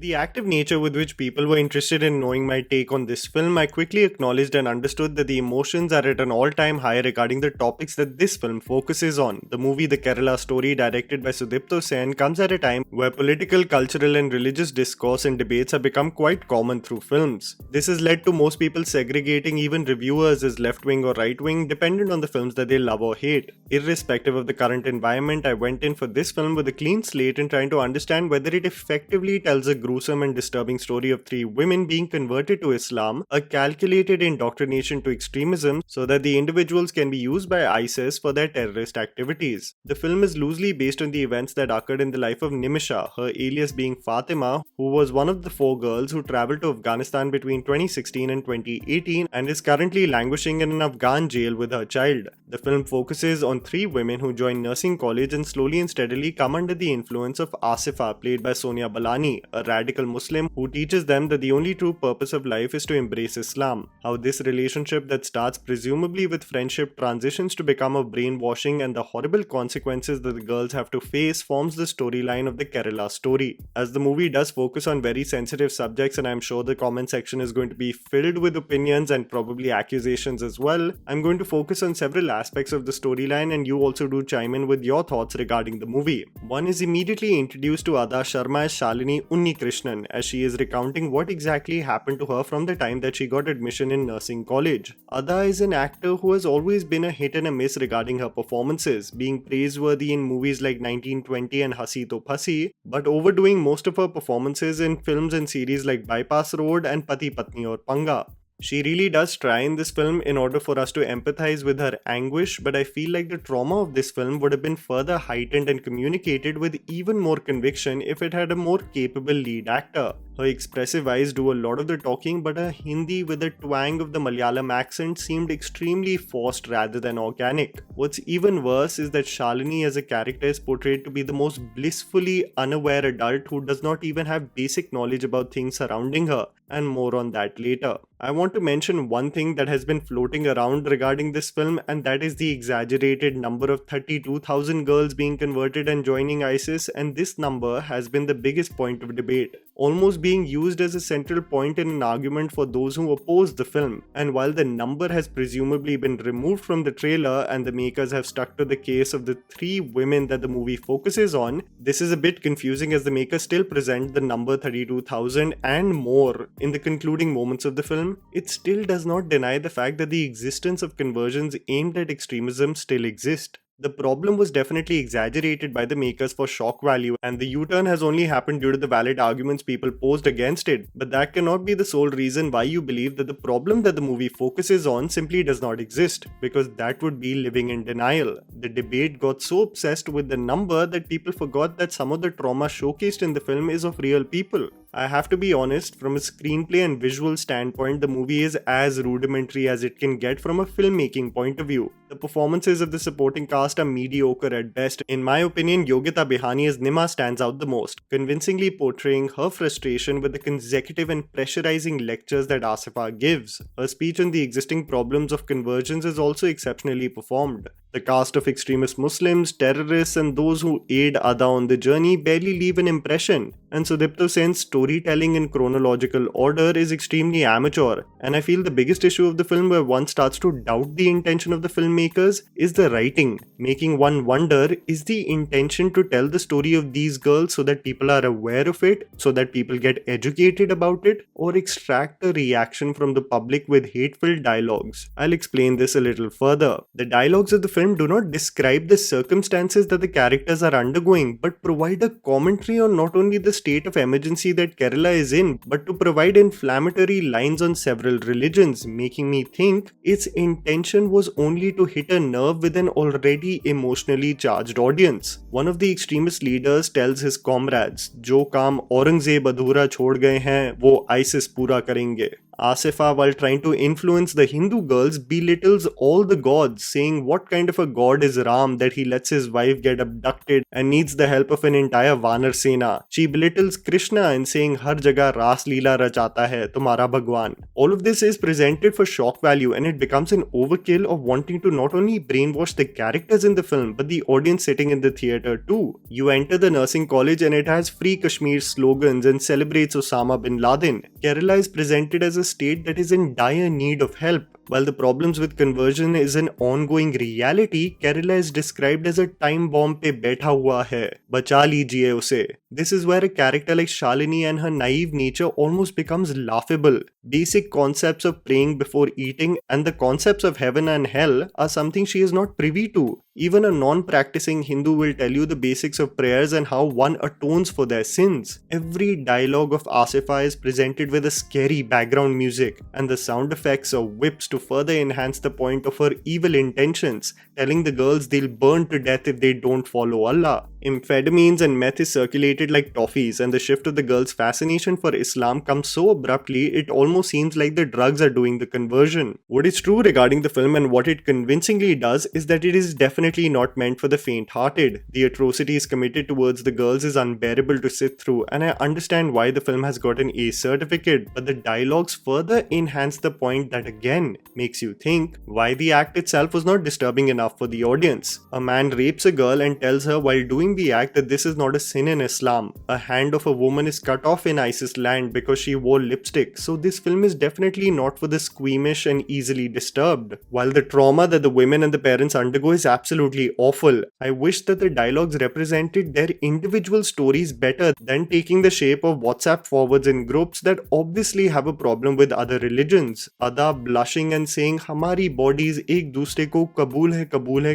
the active nature with which people were interested in knowing my take on this film, I quickly acknowledged and understood that the emotions are at an all-time high regarding the topics that this film focuses on. The movie The Kerala Story, directed by Sudipto Sen, comes at a time where political, cultural and religious discourse and debates have become quite common through films. This has led to most people segregating even reviewers as left-wing or right-wing, dependent on the films that they love or hate. Irrespective of the current environment, I went in for this film with a clean slate and trying to understand whether it effectively tells a gruesome and disturbing story of three women being converted to Islam, a calculated indoctrination to extremism so that the individuals can be used by ISIS for their terrorist activities. The film is loosely based on the events that occurred in the life of Nimisha, her alias being Fatima, who was one of the four girls who traveled to Afghanistan between 2016 and 2018 and is currently languishing in an Afghan jail with her child. The film focuses on three women who join nursing college and slowly and steadily come under the influence of Asifa, played by Sonia Balani, a radical Muslim who teaches them that the only true purpose of life is to embrace Islam. How this relationship that starts presumably with friendship transitions to become a brainwashing and the horrible consequences that the girls have to face forms the storyline of the Kerala Story. As the movie does focus on very sensitive subjects, and I'm sure the comment section is going to be filled with opinions and probably accusations as well, I'm going to focus on several aspects of the storyline and you also do chime in with your thoughts regarding the movie. One is immediately introduced to Adah Sharma as Shalini Unnikrishnan, as she is recounting what exactly happened to her from the time that she got admission in nursing college. Adah is an actor who has always been a hit and a miss regarding her performances, being praiseworthy in movies like 1920 and Hasi To Phasi, but overdoing most of her performances in films and series like Bypass Road and Pati Patni Aur Panga. She really does try in this film in order for us to empathize with her anguish, but I feel like the trauma of this film would have been further heightened and communicated with even more conviction if it had a more capable lead actor. Her expressive eyes do a lot of the talking, but her Hindi with a twang of the Malayalam accent seemed extremely forced rather than organic. What's even worse is that Shalini as a character is portrayed to be the most blissfully unaware adult who does not even have basic knowledge about things surrounding her, and more on that later. I want to mention one thing that has been floating around regarding this film, and that is the exaggerated number of 32,000 girls being converted and joining ISIS, and this number has been the biggest point of debate, almost being used as a central point in an argument for those who oppose the film. And while the number has presumably been removed from the trailer and the makers have stuck to the case of the three women that the movie focuses on, this is a bit confusing as the makers still present the number 32,000 and more in the concluding moments of the film. It still does not deny the fact that the existence of conversions aimed at extremism still exist. The problem was definitely exaggerated by the makers for shock value, and the U-turn has only happened due to the valid arguments people posed against it, but that cannot be the sole reason why you believe that the problem that the movie focuses on simply does not exist, because that would be living in denial. The debate got so obsessed with the number that people forgot that some of the trauma showcased in the film is of real people. I have to be honest, from a screenplay and visual standpoint, the movie is as rudimentary as it can get from a filmmaking point of view. The performances of the supporting cast are mediocre at best. In my opinion, Yogita Behani as Nima stands out the most, convincingly portraying her frustration with the consecutive and pressurizing lectures that Asifa gives. Her speech on the existing problems of conversions is also exceptionally performed. The cast of extremist Muslims, terrorists and those who aid Adah on the journey barely leave an impression, and Sudipto Sen's storytelling in chronological order is extremely amateur, and I feel the biggest issue of the film where one starts to doubt the intention of the filmmakers is the writing, making one wonder, is the intention to tell the story of these girls so that people are aware of it, so that people get educated about it, or extract a reaction from the public with hateful dialogues? I'll explain this a little further. The dialogues of the film do not describe the circumstances that the characters are undergoing, but provide a commentary on not only the state of emergency that Kerala is in, but to provide inflammatory lines on several religions, making me think its intention was only to hit a nerve with an already emotionally charged audience. One of the extremist leaders tells his comrades, "जो काम औरंगजेब अधूरा छोड़ गए हैं, वो ISIS पूरा करेंगे." Asifa, while trying to influence the Hindu girls, belittles all the gods, saying what kind of a god is Ram that he lets his wife get abducted and needs the help of an entire Vanar Sena. She belittles Krishna in saying har jagah Ras Leela rachata hai tumhara bhagwan. All of this is presented for shock value, and it becomes an overkill of wanting to not only brainwash the characters in the film but the audience sitting in the theatre too. You enter the nursing college and it has Free Kashmir slogans and celebrates Osama bin Laden. Kerala is presented as a state that is in dire need of help. While the problems with conversion is an ongoing reality, Kerala is described as a time bomb pe baitha hua hai. Bacha lijiye use. This is where a character like Shalini and her naive nature almost becomes laughable. Basic concepts of praying before eating and the concepts of heaven and hell are something she is not privy to. Even a non-practicing Hindu will tell you the basics of prayers and how one atones for their sins. Every dialogue of Asifa is presented with a scary background music, and the sound effects are whips to further enhance the point of her evil intentions, telling the girls they'll burn to death if they don't follow Allah. Amphetamines and meth is circulated like toffees, and the shift of the girls' fascination for Islam comes so abruptly it almost seems like the drugs are doing the conversion. What is true regarding the film and what it convincingly does is that it is definitely not meant for the faint-hearted. The atrocities committed towards the girls is unbearable to sit through, and I understand why the film has got an A certificate, but the dialogues further enhance the point that again makes you think why the act itself was not disturbing enough for the audience. A man rapes a girl and tells her while doing the act that this is not a sin in Islam. A hand of a woman is cut off in ISIS land because she wore lipstick, so this film is definitely not for the squeamish and easily disturbed. While the trauma that the women and the parents undergo is absolutely awful, I wish that the dialogues represented their individual stories better than taking the shape of WhatsApp forwards in groups that obviously have a problem with other religions. Adah blushing and saying hamari bodies ek dusre ko kabul hai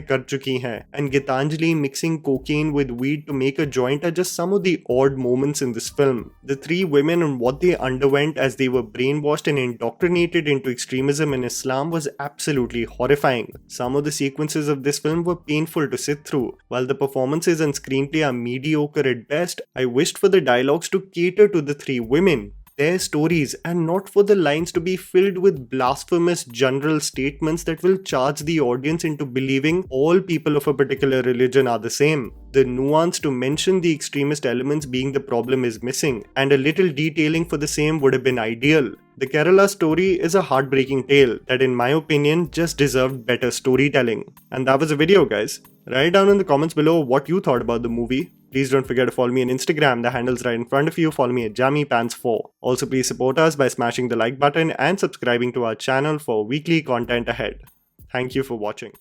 kar chuki hain, and Gitanjali mixing cocaine with weed to make a joint are just some of the odd moments in this film. The three women and what they underwent as they were brainwashed and indoctrinated into extremism in Islam was absolutely horrifying. Some of the sequences of this film were painful to sit through. While the performances and screenplay are mediocre at best, I wished for the dialogues to cater to the three women, their stories, and not for the lines to be filled with blasphemous general statements that will charge the audience into believing all people of a particular religion are the same. The nuance to mention the extremist elements being the problem is missing, and a little detailing for the same would have been ideal. The Kerala story is a heartbreaking tale that in my opinion just deserved better storytelling. And that was the video, guys. Write down in the comments below what you thought about the movie. Please don't forget to follow me on Instagram, the handle's right in front of you. Follow me at JammyPants4. Also, please support us by smashing the like button and subscribing to our channel for weekly content ahead. Thank you for watching.